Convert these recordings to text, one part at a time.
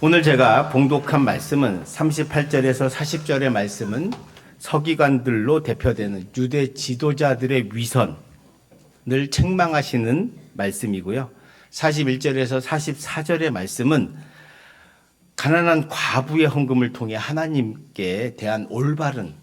오늘 제가 봉독한 말씀은 38절에서 40절의 말씀은 서기관들로 대표되는 유대 지도자들의 위선을 책망하시는 말씀이고요. 41절에서 44절의 말씀은 가난한 과부의 헌금을 통해 하나님께 대한 올바른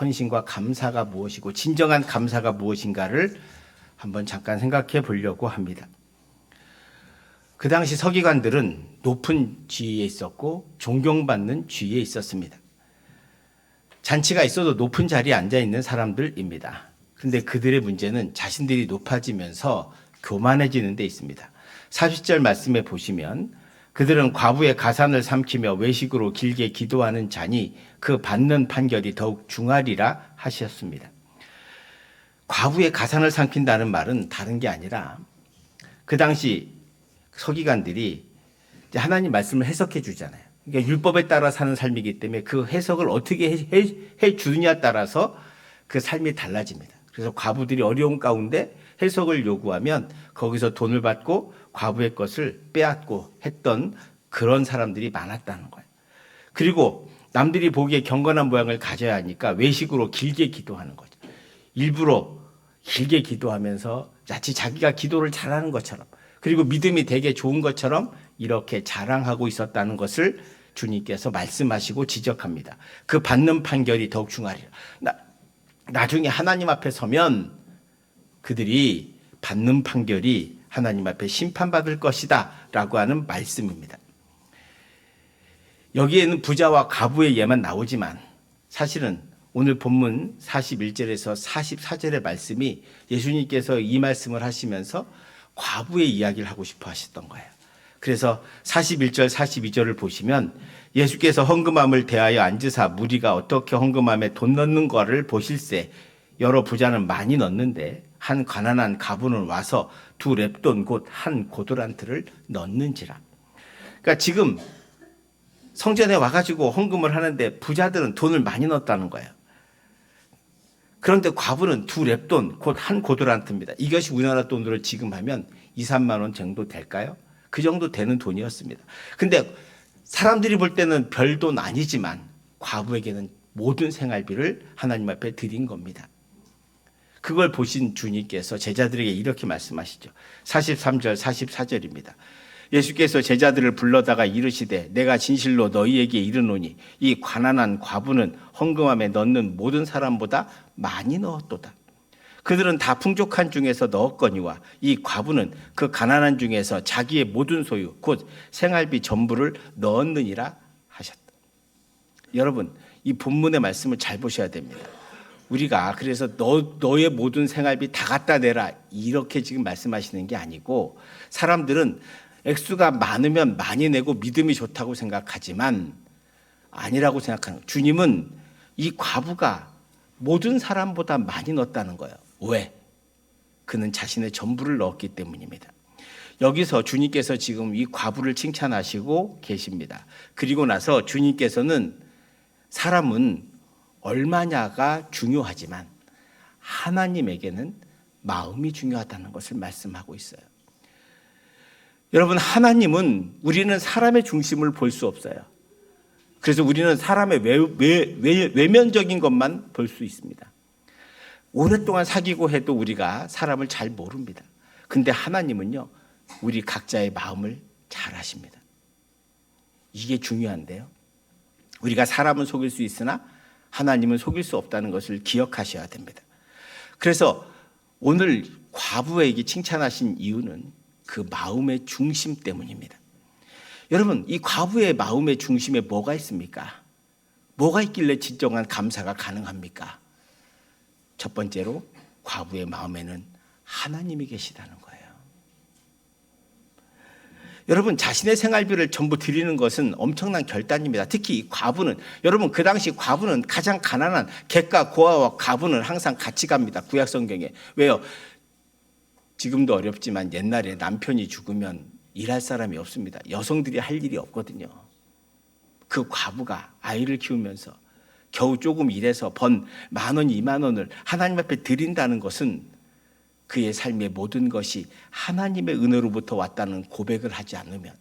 헌신과 감사가 무엇이고 진정한 감사가 무엇인가를 한번 잠깐 생각해 보려고 합니다. 그 당시 서기관들은 높은 지위에 있었고 존경받는 지위에 있었습니다. 잔치가 있어도 높은 자리에 앉아 있는 사람들입니다. 그런데 그들의 문제는 자신들이 높아지면서 교만해지는 데 있습니다. 40절 말씀에 보시면 그들은 과부의 가산을 삼키며 외식으로 길게 기도하는 자니 그 받는 판결이 더욱 중하리라 하셨습니다. 과부의 가산을 삼킨다는 말은 다른 게 아니라 그 당시 서기관들이 하나님 말씀을 해석해 주잖아요. 그러니까 율법에 따라 사는 삶이기 때문에 그 해석을 어떻게 해 주느냐에 따라서 그 삶이 달라집니다. 그래서 과부들이 어려운 가운데 해석을 요구하면 거기서 돈을 받고 과부의 것을 빼앗고 했던 그런 사람들이 많았다는 거예요. 그리고 남들이 보기에 경건한 모양을 가져야 하니까 외식으로 길게 기도하는 거죠. 일부러 길게 기도하면서 마치 자기가 기도를 잘하는 것처럼 그리고 믿음이 되게 좋은 것처럼 이렇게 자랑하고 있었다는 것을 주님께서 말씀하시고 지적합니다. 그 받는 판결이 더욱 중하리라. 나중에 하나님 앞에 서면 그들이 받는 판결이 하나님 앞에 심판받을 것이다 라고 하는 말씀입니다. 여기에는 부자와 과부의 예만 나오지만 사실은 오늘 본문 41절에서 44절의 말씀이 예수님께서 이 말씀을 하시면서 과부의 이야기를 하고 싶어 하셨던 거예요. 그래서 41절, 42절을 보시면 예수께서 헌금함을 대하여 앉으사 무리가 어떻게 헌금함에 돈 넣는 거를 보실세 여러 부자는 많이 넣는데 한 가난한 과부는 와서 2렙돈 곧 한 고도란트를 넣는지라. 그러니까 지금 성전에 와가지고 헌금을 하는데 부자들은 돈을 많이 넣었다는 거예요. 그런데 과부는 2렙돈 곧 한 고도란트입니다. 이것이 우리나라 돈으로 지금 하면 2, 3만 원 정도 될까요? 그 정도 되는 돈이었습니다. 근데 사람들이 볼 때는 별 돈 아니지만 과부에게는 모든 생활비를 하나님 앞에 드린 겁니다. 그걸 보신 주님께서 제자들에게 이렇게 말씀하시죠. 43절, 44절입니다. 예수께서 제자들을 불러다가 이르시되 내가 진실로 너희에게 이르노니 이 가난한 과부는 헌금함에 넣는 모든 사람보다 많이 넣었도다. 그들은 다 풍족한 중에서 넣었거니와 이 과부는 그 가난한 중에서 자기의 모든 소유 곧 생활비 전부를 넣었느니라 하셨다. 여러분 이 본문의 말씀을 잘 보셔야 됩니다. 우리가 그래서 너의 모든 생활비 다 갖다 내라 이렇게 지금 말씀하시는 게 아니고 사람들은 액수가 많으면 많이 내고 믿음이 좋다고 생각하지만 아니라고 생각하는 거예요. 주님은 이 과부가 모든 사람보다 많이 넣었다는 거예요. 왜? 그는 자신의 전부를 넣었기 때문입니다. 여기서 주님께서 지금 이 과부를 칭찬하시고 계십니다. 그리고 나서 주님께서는 사람은 얼마냐가 중요하지만 하나님에게는 마음이 중요하다는 것을 말씀하고 있어요. 여러분 하나님은 우리는 사람의 중심을 볼 수 없어요. 그래서 우리는 사람의 외면적인 것만 볼 수 있습니다. 오랫동안 사귀고 해도 우리가 사람을 잘 모릅니다. 근데 하나님은요 우리 각자의 마음을 잘 아십니다. 이게 중요한데요. 우리가 사람은 속일 수 있으나 하나님은 속일 수 없다는 것을 기억하셔야 됩니다. 그래서 오늘 과부에게 칭찬하신 이유는 그 마음의 중심 때문입니다. 여러분 이 과부의 마음의 중심에 뭐가 있습니까? 뭐가 있길래 진정한 감사가 가능합니까? 첫 번째로 과부의 마음에는 하나님이 계시다는 거예요. 여러분 자신의 생활비를 전부 드리는 것은 엄청난 결단입니다. 특히 이 과부는 여러분 그 당시 과부는 가장 가난한 객과 고아와 과부는 항상 같이 갑니다. 구약 성경에. 왜요? 지금도 어렵지만 옛날에 남편이 죽으면 일할 사람이 없습니다. 여성들이 할 일이 없거든요. 그 과부가 아이를 키우면서 겨우 조금 일해서 번 10,000원, 20,000원을 하나님 앞에 드린다는 것은 그의 삶의 모든 것이 하나님의 은혜로부터 왔다는 고백을 하지 않으면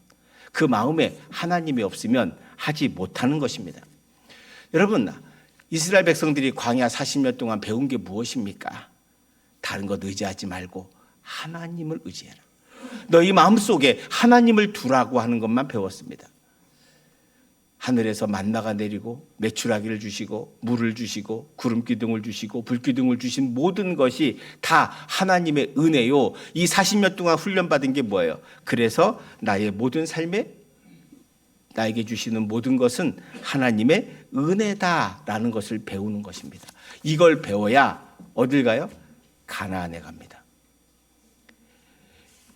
그 마음에 하나님이 없으면 하지 못하는 것입니다. 여러분, 이스라엘 백성들이 광야 40년 동안 배운 게 무엇입니까? 다른 것 의지하지 말고 하나님을 의지해라. 너희 마음속에 하나님을 두라고 하는 것만 배웠습니다. 하늘에서 만나가 내리고 메추라기를 주시고 물을 주시고 구름기둥을 주시고 불기둥을 주신 모든 것이 다 하나님의 은혜요. 이 40년 동안 훈련받은 게 뭐예요? 그래서 나의 모든 삶에 나에게 주시는 모든 것은 하나님의 은혜다라는 것을 배우는 것입니다. 이걸 배워야 어딜 가요? 가나안에 갑니다.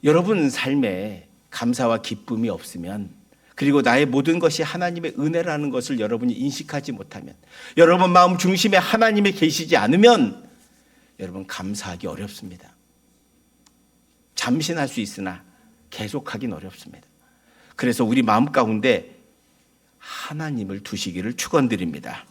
여러분 삶에 감사와 기쁨이 없으면, 그리고 나의 모든 것이 하나님의 은혜라는 것을 여러분이 인식하지 못하면, 여러분 마음 중심에 하나님이 계시지 않으면 여러분 감사하기 어렵습니다. 잠시는 할 수 있으나 계속하긴 어렵습니다. 그래서 우리 마음 가운데 하나님을 두시기를 축원드립니다.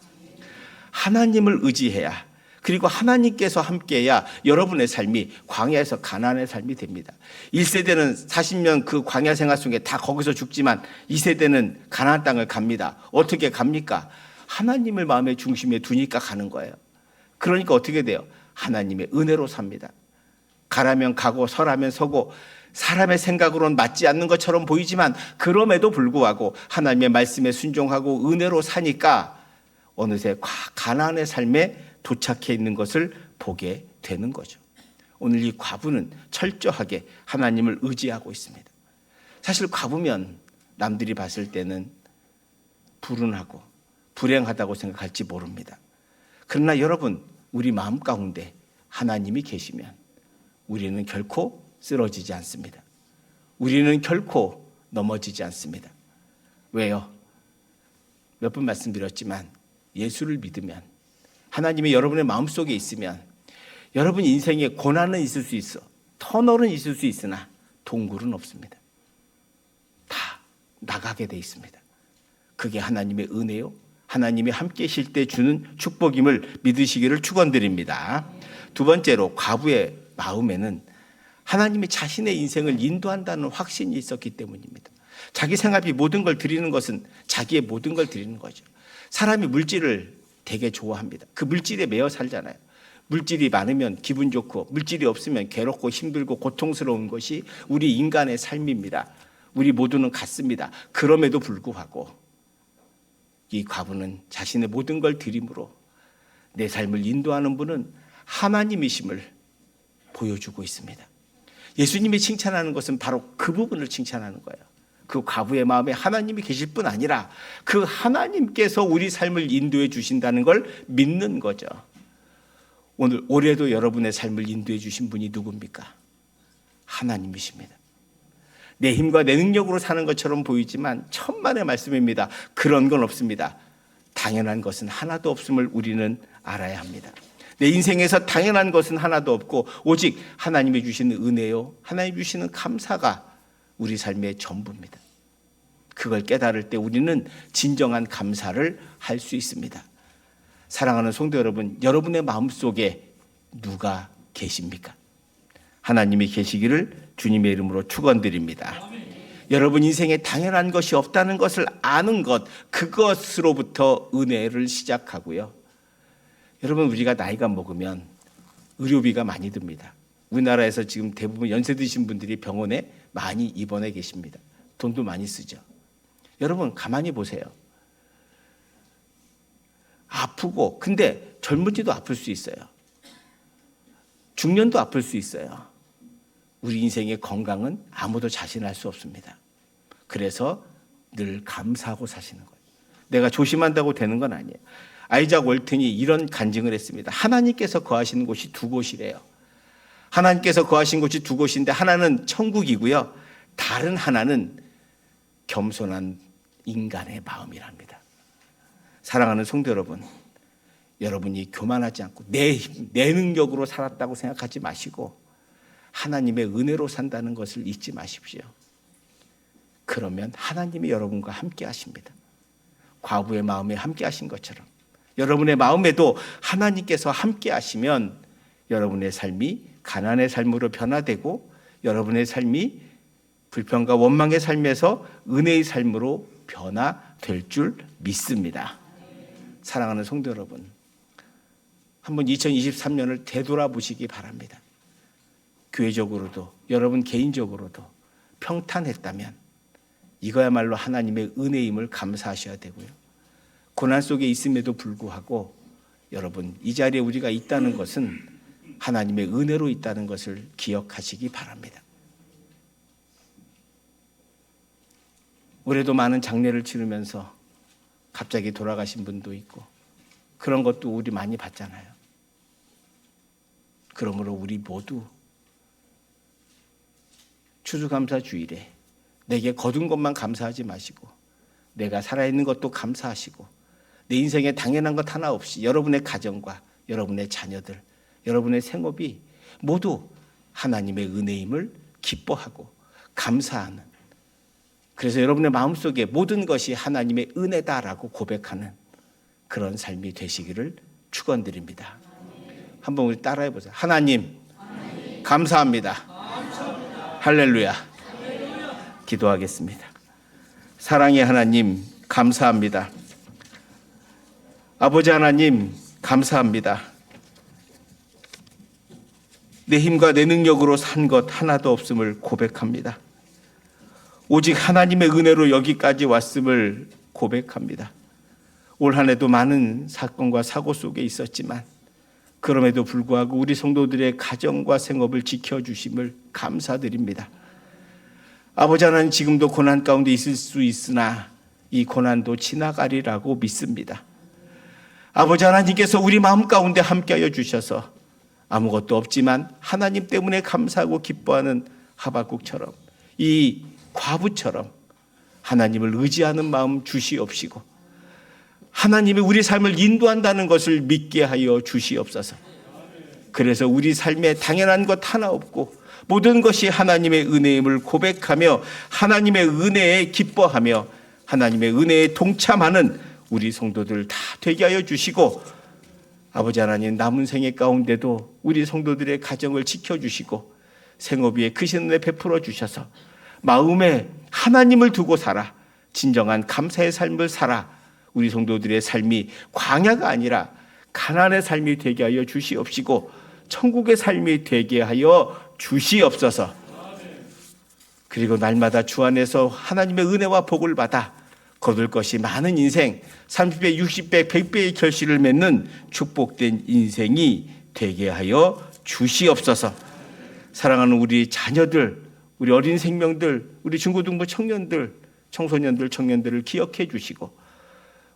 하나님을 의지해야, 그리고 하나님께서 함께해야 여러분의 삶이 광야에서 가나안의 삶이 됩니다. 1세대는 40년 그 광야 생활 속에 다 거기서 죽지만 2세대는 가나안 땅을 갑니다. 어떻게 갑니까? 하나님을 마음의 중심에 두니까 가는 거예요. 그러니까 어떻게 돼요? 하나님의 은혜로 삽니다. 가라면 가고 서라면 서고 사람의 생각으로는 맞지 않는 것처럼 보이지만 그럼에도 불구하고 하나님의 말씀에 순종하고 은혜로 사니까 어느새 가나안의 삶에 도착해 있는 것을 보게 되는 거죠. 오늘 이 과부는 철저하게 하나님을 의지하고 있습니다. 사실 과부면 남들이 봤을 때는 불운하고 불행하다고 생각할지 모릅니다. 그러나 여러분, 우리 마음 가운데 하나님이 계시면 우리는 결코 쓰러지지 않습니다. 우리는 결코 넘어지지 않습니다. 왜요? 몇 번 말씀드렸지만 예수를 믿으면, 하나님이 여러분의 마음속에 있으면 여러분 인생에 고난은 있을 수 있어, 터널은 있을 수 있으나 동굴은 없습니다. 다 나가게 돼 있습니다. 그게 하나님의 은혜요, 하나님이 함께 계실 때 주는 축복임을 믿으시기를 축원드립니다. 두 번째로, 과부의 마음에는 하나님이 자신의 인생을 인도한다는 확신이 있었기 때문입니다. 자기 생활비 모든 걸 드리는 것은 자기의 모든 걸 드리는 거죠. 사람이 물질을 되게 좋아합니다. 그 물질에 매여 살잖아요. 물질이 많으면 기분 좋고 물질이 없으면 괴롭고 힘들고 고통스러운 것이 우리 인간의 삶입니다. 우리 모두는 같습니다. 그럼에도 불구하고 이 과부는 자신의 모든 걸 드림으로 내 삶을 인도하는 분은 하나님이심을 보여주고 있습니다. 예수님이 칭찬하는 것은 바로 그 부분을 칭찬하는 거예요. 그 과부의 마음에 하나님이 계실 뿐 아니라 그 하나님께서 우리 삶을 인도해 주신다는 걸 믿는 거죠. 오늘 올해도 여러분의 삶을 인도해 주신 분이 누굽니까? 하나님이십니다. 내 힘과 내 능력으로 사는 것처럼 보이지만 천만의 말씀입니다. 그런 건 없습니다. 당연한 것은 하나도 없음을 우리는 알아야 합니다. 내 인생에서 당연한 것은 하나도 없고 오직 하나님이 주시는 은혜요, 하나님이 주시는 감사가 우리 삶의 전부입니다. 그걸 깨달을 때 우리는 진정한 감사를 할 수 있습니다. 사랑하는 성도 여러분, 여러분의 마음속에 누가 계십니까? 하나님이 계시기를 주님의 이름으로 축원드립니다. 여러분 인생에 당연한 것이 없다는 것을 아는 것, 그것으로부터 은혜를 시작하고요. 여러분, 우리가 나이가 먹으면 의료비가 많이 듭니다. 우리나라에서 지금 대부분 연세 드신 분들이 병원에 많이 입원해 계십니다. 돈도 많이 쓰죠. 여러분 가만히 보세요. 아프고, 근데 젊은이도 아플 수 있어요. 중년도 아플 수 있어요. 우리 인생의 건강은 아무도 자신할 수 없습니다. 그래서 늘 감사하고 사시는 거예요. 내가 조심한다고 되는 건 아니에요. 아이작 월튼이 이런 간증을 했습니다. 하나님께서 거하시는 곳이 두 곳이래요. 하나님께서 거하신 곳이 두 곳인데 하나는 천국이고요, 다른 하나는 겸손한 인간의 마음이랍니다. 사랑하는 성도 여러분, 여러분이 교만하지 않고 내 능력으로 살았다고 생각하지 마시고 하나님의 은혜로 산다는 것을 잊지 마십시오. 그러면 하나님이 여러분과 함께 하십니다. 과부의 마음에 함께 하신 것처럼 여러분의 마음에도 하나님께서 함께 하시면 여러분의 삶이 가난의 삶으로 변화되고 여러분의 삶이 불평과 원망의 삶에서 은혜의 삶으로 변화될 줄 믿습니다. 사랑하는 성도 여러분, 한번 2023년을 되돌아보시기 바랍니다. 교회적으로도 여러분 개인적으로도 평탄했다면 이거야말로 하나님의 은혜임을 감사하셔야 되고요. 고난 속에 있음에도 불구하고 여러분 이 자리에 우리가 있다는 것은 하나님의 은혜로 있다는 것을 기억하시기 바랍니다. 올해도 많은 장례를 치르면서 갑자기 돌아가신 분도 있고 그런 것도 우리 많이 봤잖아요. 그러므로 우리 모두 추수감사 주일에 내게 거둔 것만 감사하지 마시고 내가 살아있는 것도 감사하시고 내 인생에 당연한 것 하나 없이 여러분의 가정과 여러분의 자녀들, 여러분의 생업이 모두 하나님의 은혜임을 기뻐하고 감사하는, 그래서 여러분의 마음속에 모든 것이 하나님의 은혜다라고 고백하는 그런 삶이 되시기를 축원드립니다. 한번 우리 따라해 보세요. 하나님, 감사합니다. 할렐루야. 기도하겠습니다. 사랑의 하나님, 감사합니다. 아버지 하나님, 감사합니다. 내 힘과 내 능력으로 산 것 하나도 없음을 고백합니다. 오직 하나님의 은혜로 여기까지 왔음을 고백합니다. 올 한 해도 많은 사건과 사고 속에 있었지만 그럼에도 불구하고 우리 성도들의 가정과 생업을 지켜주심을 감사드립니다. 아버지 하나님, 지금도 고난 가운데 있을 수 있으나 이 고난도 지나가리라고 믿습니다. 아버지 하나님께서 우리 마음 가운데 함께하여 주셔서 아무것도 없지만 하나님 때문에 감사하고 기뻐하는 하박국처럼 이 과부처럼 하나님을 의지하는 마음 주시옵시고 하나님이 우리 삶을 인도한다는 것을 믿게 하여 주시옵소서. 그래서 우리 삶에 당연한 것 하나 없고 모든 것이 하나님의 은혜임을 고백하며 하나님의 은혜에 기뻐하며 하나님의 은혜에 동참하는 우리 성도들 다 되게 하여 주시고 아버지 하나님, 남은 생애 가운데도 우리 성도들의 가정을 지켜주시고 생업 위에 크신 은혜 베풀어 주셔서 마음에 하나님을 두고 살아 진정한 감사의 삶을 살아 우리 성도들의 삶이 광야가 아니라 가나안의 삶이 되게 하여 주시옵시고 천국의 삶이 되게 하여 주시옵소서. 그리고 날마다 주 안에서 하나님의 은혜와 복을 받아 거둘 것이 많은 인생, 30배, 60배, 100배의 결실을 맺는 축복된 인생이 되게 하여 주시옵소서. 사랑하는 우리 자녀들, 우리 어린 생명들, 우리 중고등부 청년들, 청소년들, 청년들을 기억해 주시고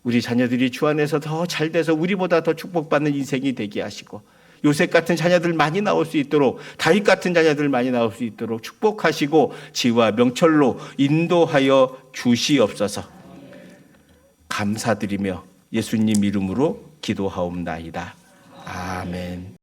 우리 자녀들이 주 안에서 더 잘 돼서 우리보다 더 축복받는 인생이 되게 하시고 요셉 같은 자녀들 많이 나올 수 있도록 다윗 같은 자녀들 많이 나올 수 있도록 축복하시고 지혜와 명철로 인도하여 주시옵소서. 감사드리며 예수님 이름으로 기도하옵나이다. 아멘.